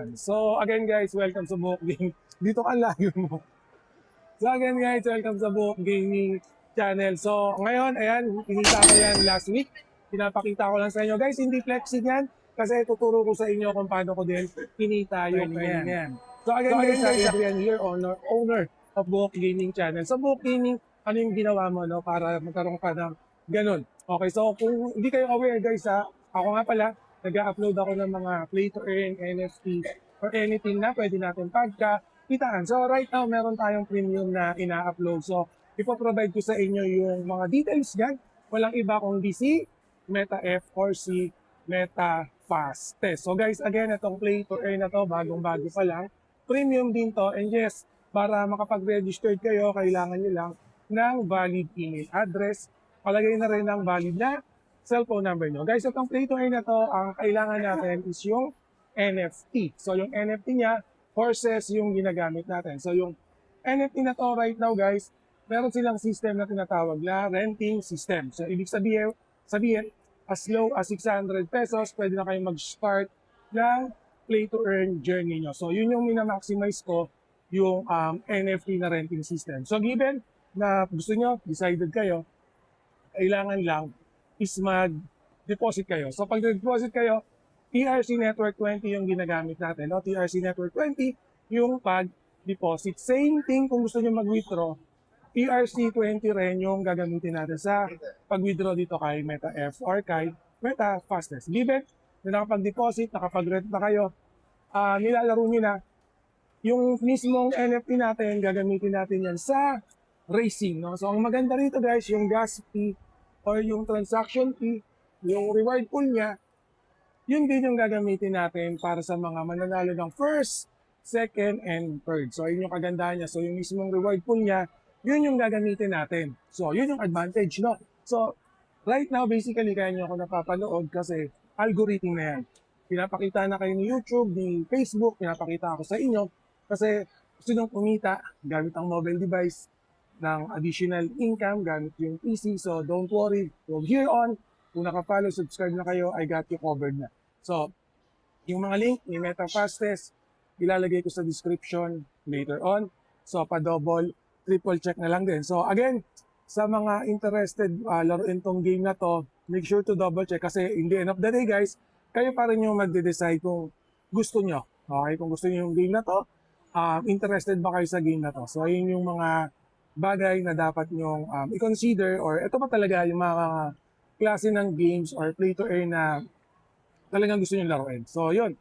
Yan. So again guys, welcome sa Buhok Gaming. Dito ka layo mo. So again guys, welcome sa Buhok Gaming channel. So ngayon, ayan, pinita ko yan last week. Pinapakita ko lang sa inyo. Guys, hindi flexing yan. Kasi tuturo ko sa inyo kung paano ko din pinita yung yan. So again guys, Adrian here, owner of Buhok Gaming channel. So Buhok Gaming, ano yung ginawa mo no, para magkaroon ka ng ganun. Okay, so kung hindi kayo aware guys ako nga pala, nag-upload ako ng mga play to earn, NFT, or anything na pwede natin pagkakitaan. So right now, meron tayong premium na ina-upload. So ipoprovide ko sa inyo yung mga details dyan. Walang iba kundi si Meta F or si Meta Fast Test. So guys, again, itong play to earn na to, bagong-bago pa lang. Premium din to. And yes, para makapag-register kayo, kailangan nyo lang ng valid email address. Palagay na rin ng valid na cellphone number nyo. Guys, itong play to earn na to, ang kailangan natin is yung NFT. So yung NFT niya, horses yung ginagamit natin. So yung NFT na to right now guys, meron silang system na tinatawag na renting system. So ibig sabihin as low as 600 pesos, pwede na kayong mag-start ng play to earn journey nyo. So yun yung minamaximize ko, yung NFT na renting system. So given na gusto nyo, decided kayo, kailangan lang is mag-deposit kayo. So pag deposit kayo, TRC Network 20 yung ginagamit natin. No? TRC Network 20 yung pag-deposit. Same thing kung gusto nyo mag-withdraw, TRC 20 rin yung gagamitin natin sa pag-withdraw dito kay Meta F or kay Meta Fastest. Given na nakapag-deposit, nakapag-rent na kayo, nilalaro nyo na, yung mismong NFT natin, gagamitin natin yan sa racing. No? So ang maganda rito guys, yung gas fee or yung transaction fee, yung reward pool niya, yun din yung gagamitin natin para sa mga mananalo ng first, second, and third. So yun yung kagandahan niya. So yung mismong reward pool niya, yun yung gagamitin natin. So yun yung advantage, no? So right now, basically, kaya nyo ako napapanood kasi algorithm na yan. Pinapakita na kayo ni YouTube, ni Facebook, pinapakita ako sa inyo kasi gusto nyo kumita gamit ang mobile device ng additional income gamit yung PC. So don't worry, from here on, kung naka-follow, subscribe na kayo, I got you covered na. So, yung mga link ni Meta Fastest, ilalagay ko sa description later on. So, pa-double, triple check na lang din. So, again, sa mga interested laruin tong game na to, make sure to double check kasi in the end of the day, guys, kayo pa rin yung magde-decide kung gusto nyo. Okay? Kung gusto nyo yung game na to, interested ba kayo sa game na to? So, ayun yung mga bagay na dapat nyong i-consider or ito pa talaga yung mga klase ng games or play to earn na talagang gusto nyo laruin. So, yun.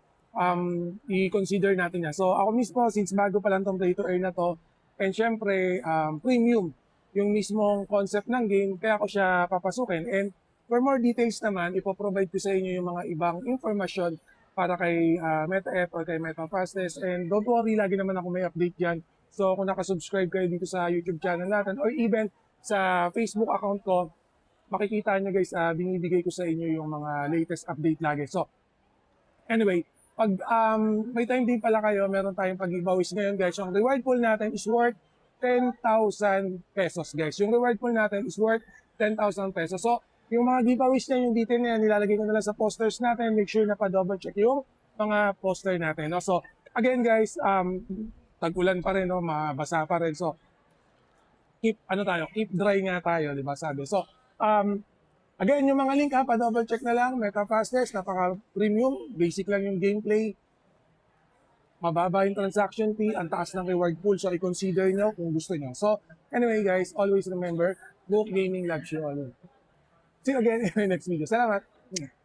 I-consider natin yan. So, ako mismo, since bago pa lang tong play to earn na to, and syempre, premium yung mismong concept ng game, kaya ko siya papasukin. And for more details naman, ipoprovide ko sa inyo yung mga ibang information para kay Meta F or kay Meta Fastest. And don't worry, lagi naman ako may update dyan. So, kung nakasubscribe kayo dito sa YouTube channel natin or even sa Facebook account ko, makikita nyo guys, binibigay ko sa inyo yung mga latest update lagi. So, anyway, pag may time din pala kayo, meron tayong pag-giveaways ngayon guys. Yung reward pool natin is worth 10,000 pesos guys. Yung reward pool natin is worth 10,000 pesos. So, yung mga giveaways na yung detail na yan, nilalagay ko na lang sa posters natin. Make sure na pa-double check yung mga poster natin. No? So, again guys, tag-ulan pa rin, no? Mabasa pa rin. So, keep dry nga tayo, di ba sabi? So, again, yung mga link pa-double check na lang. Meta Fastest, napaka-premium. Basic lang yung gameplay. Mababa yung transaction fee, ang taas ng reward pool. So, i-consider nyo kung gusto nyo. So, anyway guys, always remember, Buhok Gaming loves you all. See you again in the next video. Salamat!